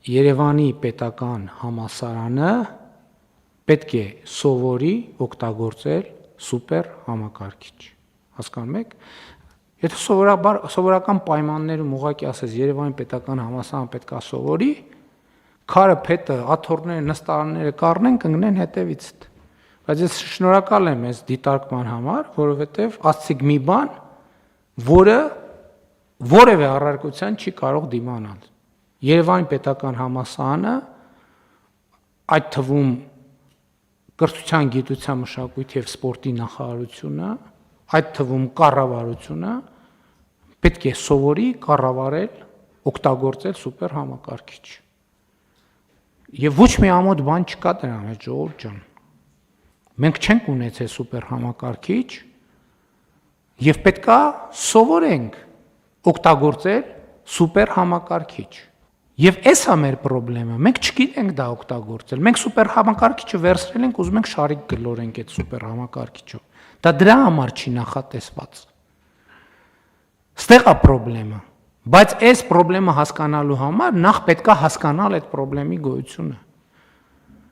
Երևանի պետական համալսարանը պետք է սովորի օգտագործել սուպեր համակարգիչ, հասկանում եք, եթե սովորական պայմաններում ուղղակի ասես Երևանի պետական համալսարանը պետք է սովորի, քարը փետը, աթոռները, նստարանները կառնեն, կընկնեն հետևից, բայց ես շնորհակալ եմ այս դիտարկման համար, որովհետև ասցիք մի բան, որը որևէ առարկության չի կարող դիմանալ։ Երևանի պետական համալսարանը, այդ թվում կրթության, գիտության, մշակույթի և սպորտի նախարարությունը, այդ թվում կառավարությունը պետք է սովորի կառավարել, օգտագործել սուպեր համակարգիչ։ Եվ ոչ մի ամոթ բան չկա դրա մեջ, ժողովուրդ ջան։ Մենք չենք ունեցել սուպեր համակարգիչ և պետք է սովորենք օգտագործել սուպեր համակարգիչ։ Եվ էս է մեր պրոբլեմը, մենք չգիտենք դա օգտագործել, մենք սուպեր համակարգիչը վերցրել ենք, ուզում ենք շարիկ գլորենք այդ սուպեր համակարգիչով, դա դրա համար չի նախատեսված, ստեղ է պրոբլեմը, բայց այս պրոբլեմը հասկանալու համար նախ պետք է հասկանալ այդ պրոբլեմի գոյությունը։